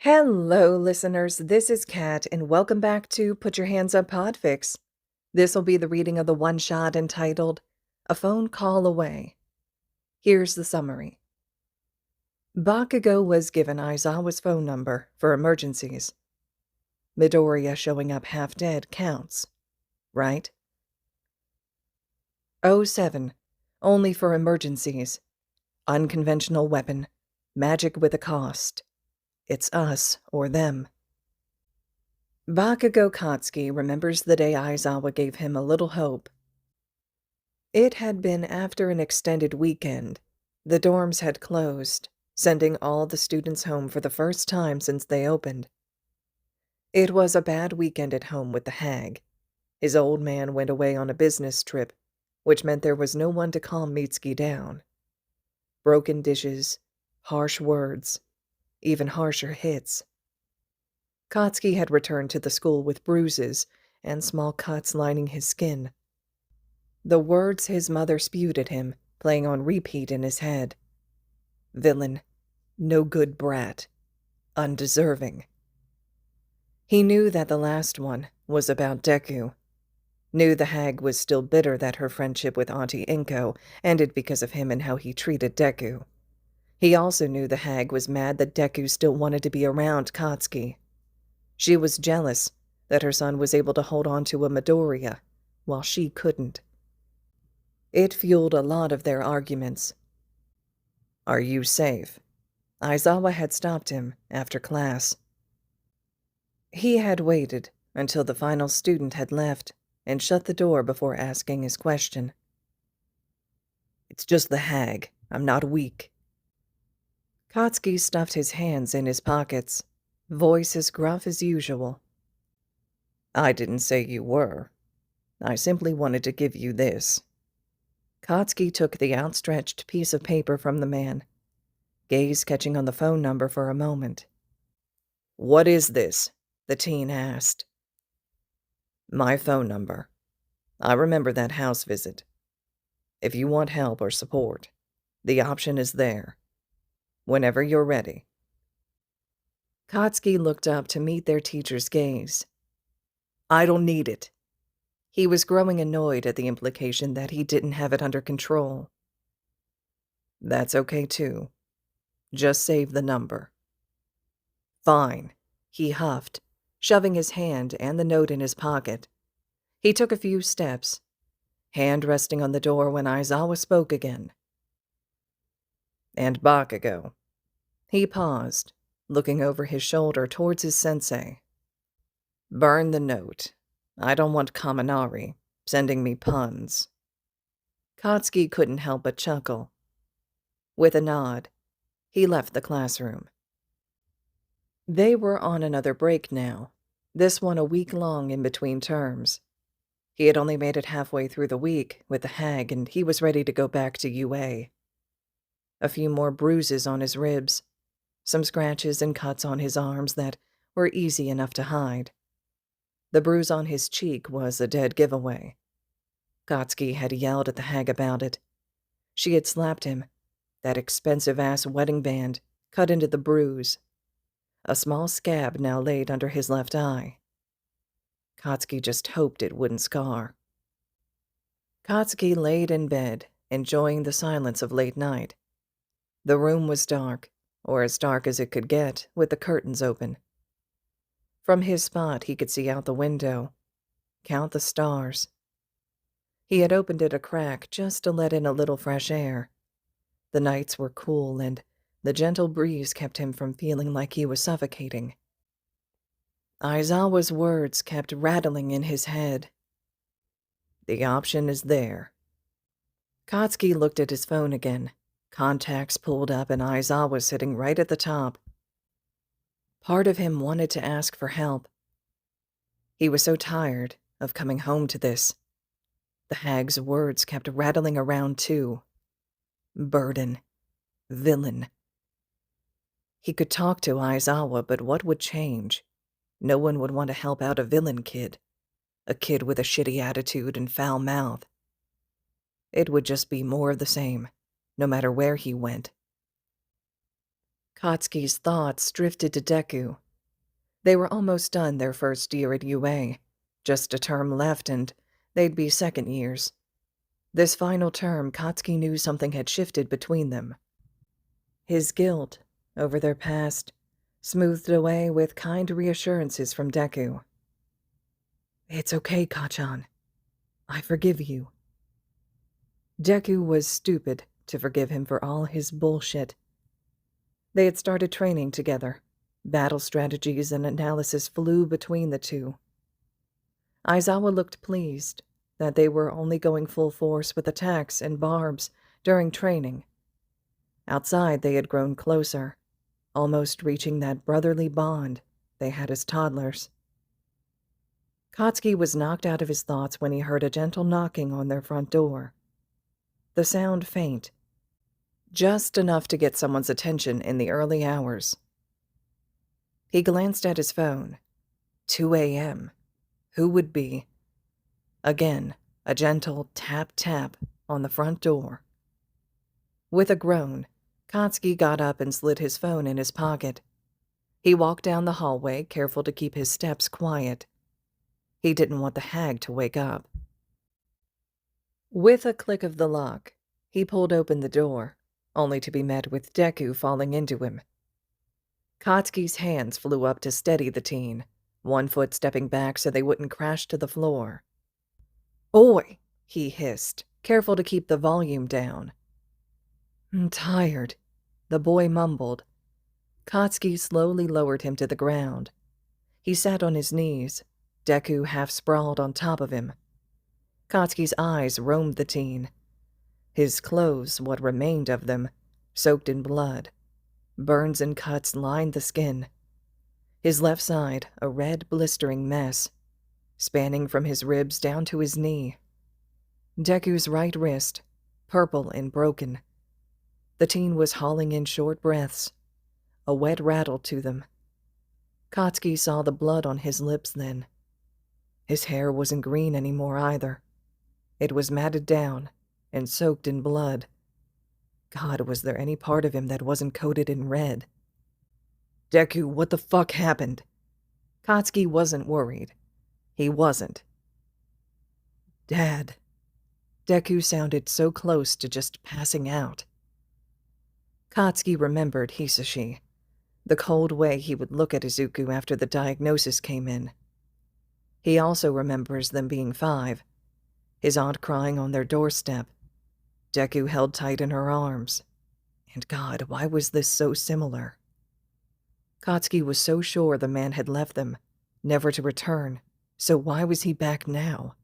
Hello, listeners. This is Kat, and welcome back to Put Your Hands Up Podfics. This will be the reading of the one-shot entitled A Phone Call Away. Here's the summary. Bakugo was given Aizawa's phone number for emergencies. Midoriya showing up half-dead counts, right? 07. Only for emergencies. Unconventional weapon. Magic with a cost. It's us or them. Bakugo Katsuki remembers the day Aizawa gave him a little hope. It had been after an extended weekend. The dorms had closed, sending all the students home for the first time since they opened. It was a bad weekend at home with the hag. His old man went away on a business trip, which meant there was no one to calm Mitsuki down. Broken dishes, harsh words, even harsher hits. Katsuki had returned to the school with bruises and small cuts lining his skin. The words his mother spewed at him, playing on repeat in his head. Villain, no good brat, undeserving. He knew that the last one was about Deku. Knew the hag was still bitter that her friendship with Auntie Inko ended because of him and how he treated Deku. He also knew the hag was mad that Deku still wanted to be around Katsuki. She was jealous that her son was able to hold on to a Midoriya, while she couldn't. It fueled a lot of their arguments. "Are you safe?" Aizawa had stopped him after class. He had waited until the final student had left and shut the door before asking his question. "It's just the hag. I'm not weak." Katsuki stuffed his hands in his pockets, voice as gruff as usual. "I didn't say you were. I simply wanted to give you this." Katsuki took the outstretched piece of paper from the man, gaze catching on the phone number for a moment. "What is this?" the teen asked. "My phone number. I remember that house visit. If you want help or support, the option is there. Whenever you're ready." Katsuki looked up to meet their teacher's gaze. "I don't need it." He was growing annoyed at the implication that he didn't have it under control. "That's okay, too. Just save the number." "Fine," he huffed, shoving his hand and the note in his pocket. He took a few steps, hand resting on the door when Aizawa spoke again. "And Bakugo." He paused, looking over his shoulder towards his sensei. "Burn the note. I don't want Kaminari sending me puns." Katsuki couldn't help but chuckle. With a nod, he left the classroom. They were on another break now, this one a week long in between terms. He had only made it halfway through the week with the hag, and he was ready to go back to UA. A few more bruises on his ribs, some scratches and cuts on his arms that were easy enough to hide. The bruise on his cheek was a dead giveaway. Katsuki had yelled at the hag about it. She had slapped him. That expensive-ass wedding band cut into the bruise. A small scab now laid under his left eye. Katsuki just hoped it wouldn't scar. Katsuki laid in bed, enjoying the silence of late night. The room was dark, or as dark as it could get, with the curtains open. From his spot, he could see out the window, count the stars. He had opened it a crack just to let in a little fresh air. The nights were cool, and the gentle breeze kept him from feeling like he was suffocating. Aizawa's words kept rattling in his head. "The option is there." Katsuki looked at his phone again. Contacts pulled up and Aizawa sitting right at the top. Part of him wanted to ask for help. He was so tired of coming home to this. The hag's words kept rattling around too. Burden. Villain. He could talk to Aizawa, but what would change? No one would want to help out a villain kid. A kid with a shitty attitude and foul mouth. It would just be more of the same, no matter where he went. Katsuki's thoughts drifted to Deku. They were almost done their first year at UA. Just a term left and they'd be second years. This final term, Katsuki knew something had shifted between them. His guilt over their past smoothed away with kind reassurances from Deku. "It's okay, Kachan. I forgive you." Deku was stupid to forgive him for all his bullshit. They had started training together. Battle strategies and analysis flew between the two. Aizawa looked pleased that they were only going full force with attacks and barbs during training. Outside, they had grown closer, almost reaching that brotherly bond they had as toddlers. Katsuki was knocked out of his thoughts when he heard a gentle knocking on their front door. The sound faint, just enough to get someone's attention in the early hours. He glanced at his phone. 2 a.m. Who would be? Again, a gentle tap-tap on the front door. With a groan, Katsuki got up and slid his phone in his pocket. He walked down the hallway, careful to keep his steps quiet. He didn't want the hag to wake up. With a click of the lock, he pulled open the door, only to be met with Deku falling into him. Katsuki's hands flew up to steady the teen, one foot stepping back so they wouldn't crash to the floor. "Oi!" he hissed, careful to keep the volume down. "I'm tired," the boy mumbled. Katsuki slowly lowered him to the ground. He sat on his knees, Deku half sprawled on top of him. Katsuki's eyes roamed the teen. His clothes, what remained of them, soaked in blood. Burns and cuts lined the skin. His left side, a red, blistering mess, spanning from his ribs down to his knee. Deku's right wrist, purple and broken. The teen was hauling in short breaths, a wet rattle to them. Katsuki saw the blood on his lips then. His hair wasn't green anymore either. It was matted down and soaked in blood. God, was there any part of him that wasn't coated in red? "Deku, what the fuck happened?" Katsuki wasn't worried. He wasn't. "Dad." Deku sounded so close to just passing out. Katsuki remembered Hisashi, the cold way he would look at Izuku after the diagnosis came in. He also remembers them being 5, his aunt crying on their doorstep, Deku held tight in her arms. And God, why was this so similar? Katsuki was so sure the man had left them, never to return, so why was he back now?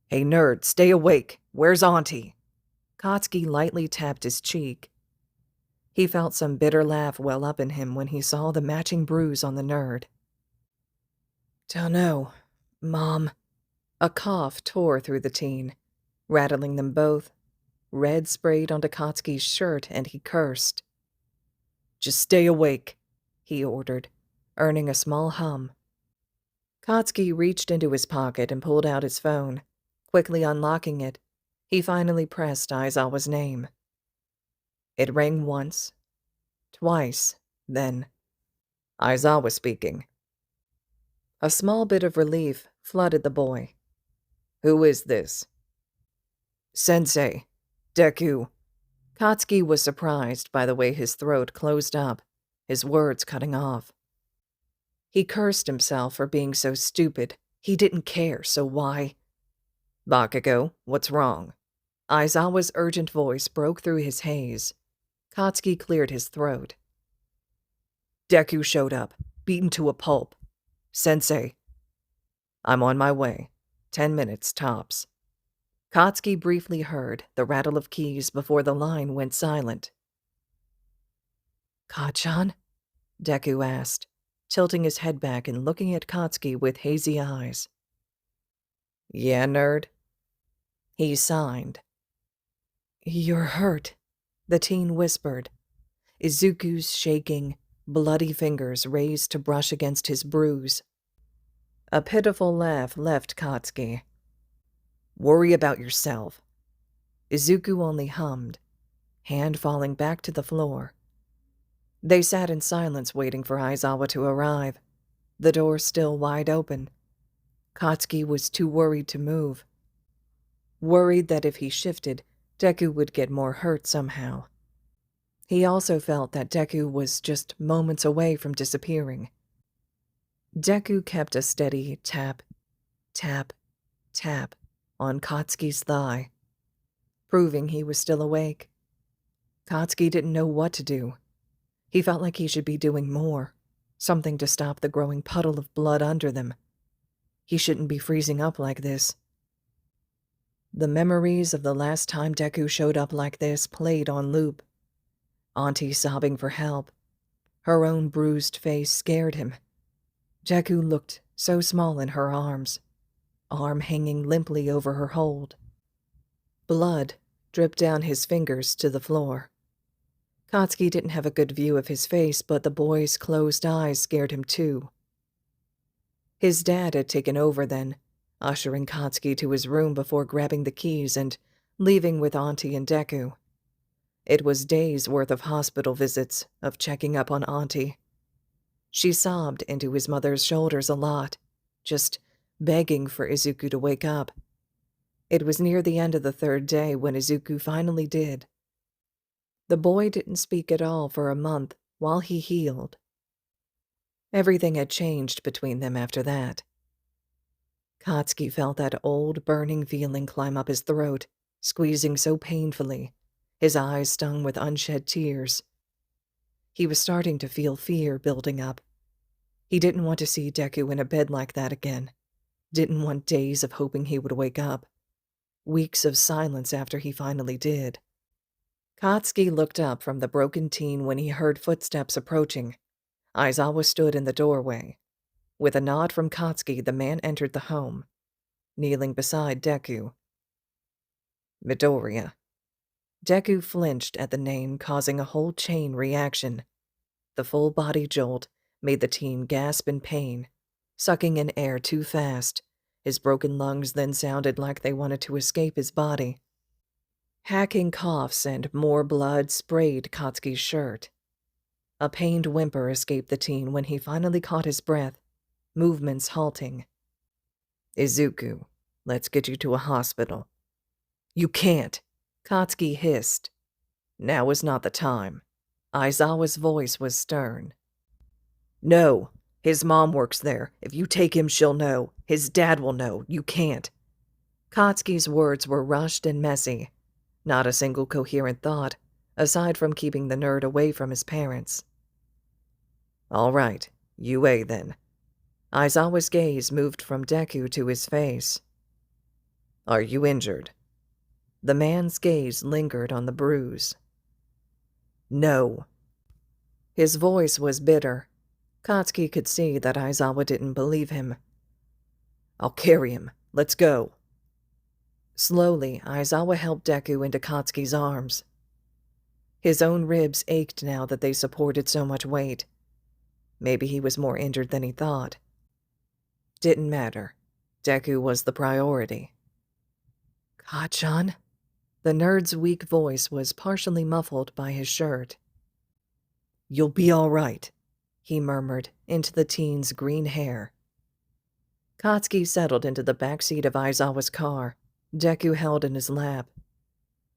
"Hey nerd, stay awake! Where's Auntie?" Katsuki lightly tapped his cheek. He felt some bitter laugh well up in him when he saw the matching bruise on the nerd. "Dunno, Mom." A cough tore through the teen, rattling them both. Red sprayed onto Katsuki's shirt and he cursed. "Just stay awake," he ordered, earning a small hum. Katsuki reached into his pocket and pulled out his phone. Quickly unlocking it, he finally pressed Aizawa's name. It rang once, twice, then, "Aizawa speaking." A small bit of relief flooded the boy. "Who is this?" "Sensei, Deku." Katsuki was surprised by the way his throat closed up, his words cutting off. He cursed himself for being so stupid. He didn't care, so why? "Bakugo, what's wrong?" Aizawa's urgent voice broke through his haze. Katsuki cleared his throat. "Deku showed up, beaten to a pulp. Sensei." "I'm on my way. 10 minutes, tops." Katsuki briefly heard the rattle of keys before the line went silent. "Kachan?" Deku asked, tilting his head back and looking at Katsuki with hazy eyes. "Yeah, nerd?" He signed. "You're hurt," the teen whispered. Izuku's shaking, bloody fingers raised to brush against his bruise. A pitiful laugh left Katsuki. "Worry about yourself." Izuku only hummed, hand falling back to the floor. They sat in silence waiting for Aizawa to arrive, the door still wide open. Katsuki was too worried to move. Worried that if he shifted, Deku would get more hurt somehow. He also felt that Deku was just moments away from disappearing. Deku kept a steady tap, tap, tap on Katsuki's thigh, proving he was still awake. Katsuki didn't know what to do. He felt like he should be doing more, something to stop the growing puddle of blood under them. He shouldn't be freezing up like this. The memories of the last time Deku showed up like this played on loop. Auntie sobbing for help. Her own bruised face scared him. Deku looked so small in her arms, arm hanging limply over her hold. Blood dripped down his fingers to the floor. Katsuki didn't have a good view of his face, but the boy's closed eyes scared him too. His dad had taken over then, ushering Katsuki to his room before grabbing the keys and leaving with Auntie and Deku. It was days' worth of hospital visits, of checking up on Auntie. She sobbed into his mother's shoulders a lot, just begging for Izuku to wake up. It was near the end of the third day when Izuku finally did. The boy didn't speak at all for a month while he healed. Everything had changed between them after that. Katsuki felt that old, burning feeling climb up his throat, squeezing so painfully, his eyes stung with unshed tears. He was starting to feel fear building up. He didn't want to see Deku in a bed like that again. Didn't want days of hoping he would wake up. Weeks of silence after he finally did. Katsuki looked up from the broken teen when he heard footsteps approaching. Aizawa stood in the doorway. With a nod from Katsuki, the man entered the home, kneeling beside Deku. Midoriya. Deku flinched at the name, causing a whole chain reaction. The full body jolt made the teen gasp in pain, sucking in air too fast. His broken lungs then sounded like they wanted to escape his body. Hacking coughs and more blood sprayed Katsuki's shirt. A pained whimper escaped the teen when he finally caught his breath, movements halting. Izuku, let's get you to a hospital. You can't, Katsuki hissed. Now is not the time. Aizawa's voice was stern. No, his mom works there. If you take him, she'll know. His dad will know. You can't. Katsuki's words were rushed and messy. Not a single coherent thought, aside from keeping the nerd away from his parents. All right, UA then. Aizawa's gaze moved from Deku to his face. Are you injured? The man's gaze lingered on the bruise. No. His voice was bitter. Katsuki could see that Aizawa didn't believe him. I'll carry him. Let's go. Slowly, Aizawa helped Deku into Katsuki's arms. His own ribs ached now that they supported so much weight. Maybe he was more injured than he thought. Didn't matter. Deku was the priority. Kachan? The nerd's weak voice was partially muffled by his shirt. You'll be all right, he murmured into the teen's green hair. Katsuki settled into the back seat of Aizawa's car, Deku held in his lap.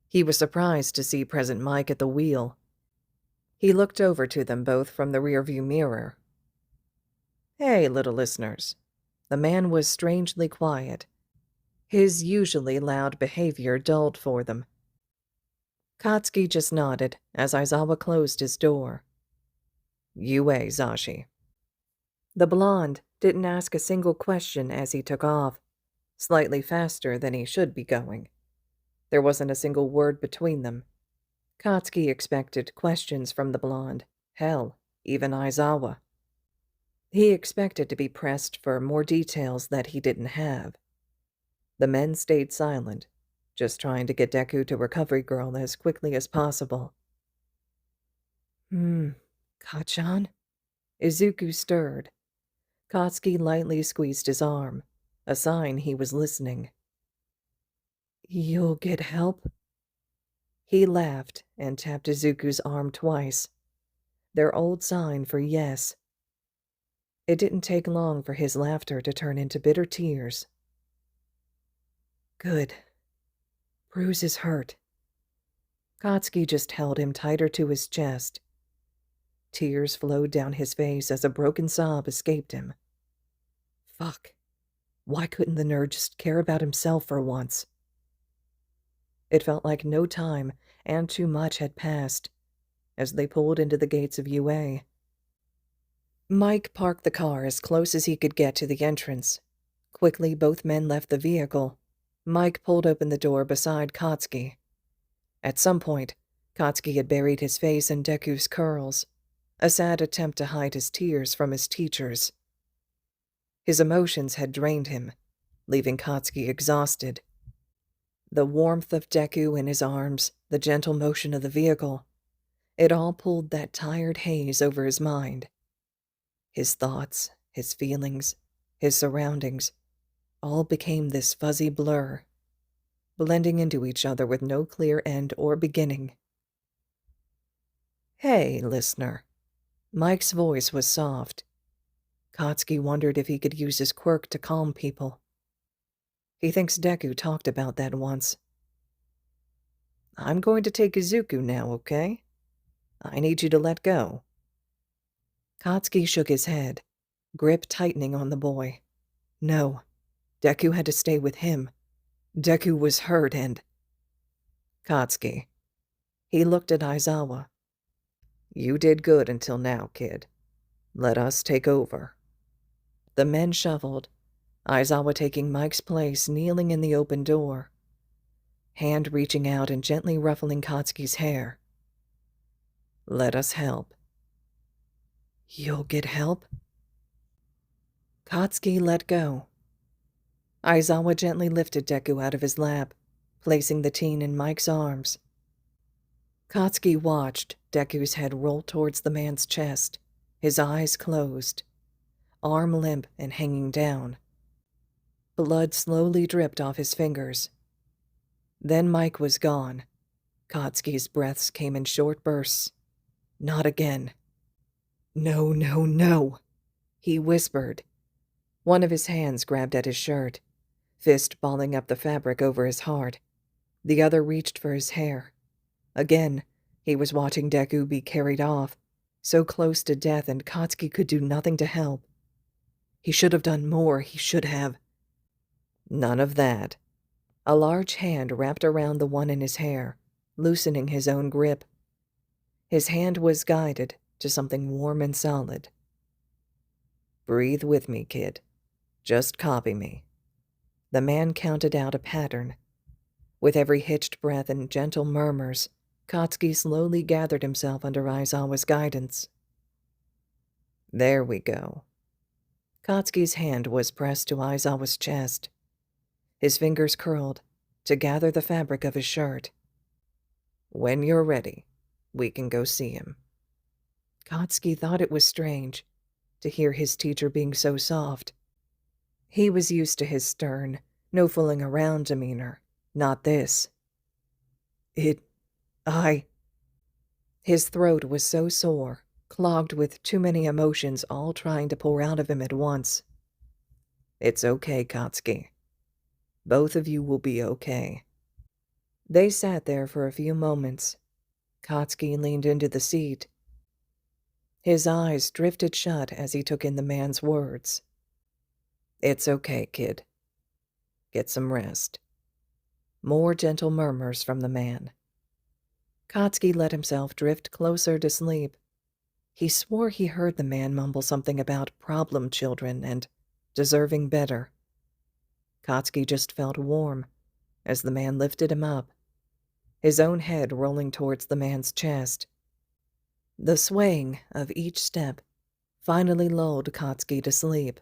He was surprised to see present Mike at the wheel. He looked over to them both from the rearview mirror. Hey, little listeners. The man was strangely quiet. His usually loud behavior dulled for them. Katsuki just nodded as Aizawa closed his door. UA, Zashi. The blonde didn't ask a single question as he took off, slightly faster than he should be going. There wasn't a single word between them. Katsuki expected questions from the blonde. Hell, even Aizawa. He expected to be pressed for more details that he didn't have. The men stayed silent, just trying to get Deku to Recovery Girl as quickly as possible. Kachan? Izuku stirred. Katsuki lightly squeezed his arm, a sign he was listening. You'll get help? He laughed and tapped Izuku's arm twice. their old sign for yes. It didn't take long for his laughter to turn into bitter tears. Good. Bruce is hurt. Katsuki just held him tighter to his chest. Tears flowed down his face as a broken sob escaped him. Fuck. Why couldn't the nerd just care about himself for once? It felt like no time and too much had passed as they pulled into the gates of UA. Mike parked the car as close as he could get to the entrance. Quickly, both men left the vehicle. Mike pulled open the door beside Katsuki. At some point, Katsuki had buried his face in Deku's curls, a sad attempt to hide his tears from his teachers. His emotions had drained him, leaving Katsuki exhausted. The warmth of Deku in his arms, the gentle motion of the vehicle, it all pulled that tired haze over his mind. His thoughts, his feelings, his surroundings, all became this fuzzy blur, blending into each other with no clear end or beginning. Hey, listener. Mike's voice was soft. Katsuki wondered if he could use his quirk to calm people. He thinks Deku talked about that once. I'm going to take Izuku now, okay? I need you to let go. Katsuki shook his head, grip tightening on the boy. No, Deku had to stay with him. Deku was hurt and... Katsuki. He looked at Aizawa. You did good until now, kid. Let us take over. The men shuffled, Aizawa taking Mike's place, kneeling in the open door, hand reaching out and gently ruffling Katsuki's hair. Let us help. You'll get help? Katsuki let go. Aizawa gently lifted Deku out of his lap, placing the teen in Mike's arms. Katsuki watched Deku's head roll towards the man's chest, his eyes closed, arm limp and hanging down. Blood slowly dripped off his fingers. Then Mike was gone. Katsuki's breaths came in short bursts. Not again. No, no, no, he whispered. One of his hands grabbed at his shirt, fist balling up the fabric over his heart. The other reached for his hair. Again, he was watching Deku be carried off, so close to death, and Katsuki could do nothing to help. He should have done more, he should have. None of that. A large hand wrapped around the one in his hair, loosening his own grip. His hand was guided to something warm and solid. Breathe with me, kid. Just copy me. The man counted out a pattern. With every hitched breath and gentle murmurs, Katsuki slowly gathered himself under Aizawa's guidance. There we go. Katsuki's hand was pressed to Aizawa's chest. His fingers curled to gather the fabric of his shirt. When you're ready, we can go see him. Katsuki thought it was strange to hear his teacher being so soft. He was used to his stern, no fooling around demeanor, not this. His throat was so sore, clogged with too many emotions all trying to pour out of him at once. It's okay, Katsuki. Both of you will be okay. They sat there for a few moments. Katsuki leaned into the seat. His eyes drifted shut as he took in the man's words. It's okay, kid. Get some rest. More gentle murmurs from the man. Katsuki let himself drift closer to sleep. He swore he heard the man mumble something about problem children and deserving better. Katsuki just felt warm as the man lifted him up, his own head rolling towards the man's chest. The swaying of each step finally lulled Katsuki to sleep.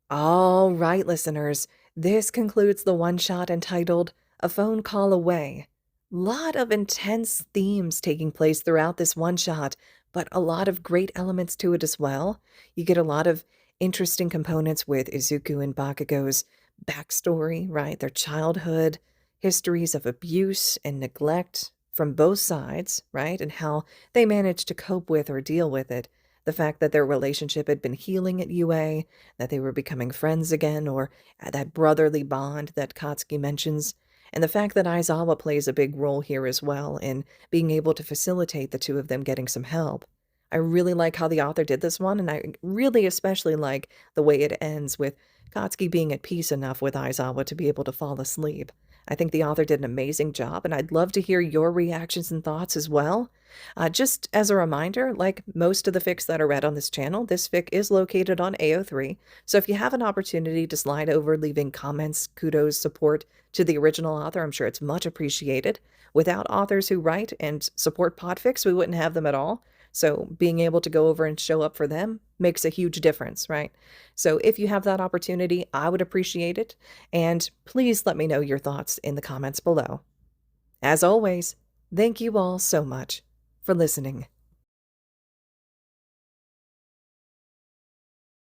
All right, listeners, this concludes the one-shot entitled A Phone Call Away. Lot of intense themes taking place throughout this one-shot, but a lot of great elements to it as well. You get a lot of interesting components with Izuku and Bakugo's backstory, right? Their childhood, histories of abuse and neglect, from both sides, right? And how they managed to cope with or deal with it. The fact that their relationship had been healing at UA, that they were becoming friends again, or that brotherly bond that Katsuki mentions, and the fact that Aizawa plays a big role here as well in being able to facilitate the two of them getting some help. I really like how the author did this one, and I really especially like the way it ends with Katsuki being at peace enough with Aizawa to be able to fall asleep. I think the author did an amazing job, and I'd love to hear your reactions and thoughts as well. Just as a reminder, like most of the fics that are read on this channel, this fic is located on AO3, so if you have an opportunity to slide over leaving comments, kudos, support to the original author, I'm sure it's much appreciated. Without authors who write and support Podfics, we wouldn't have them at all. So being able to go over and show up for them makes a huge difference, right? So if you have that opportunity, I would appreciate it. And please let me know your thoughts in the comments below. As always, thank you all so much for listening.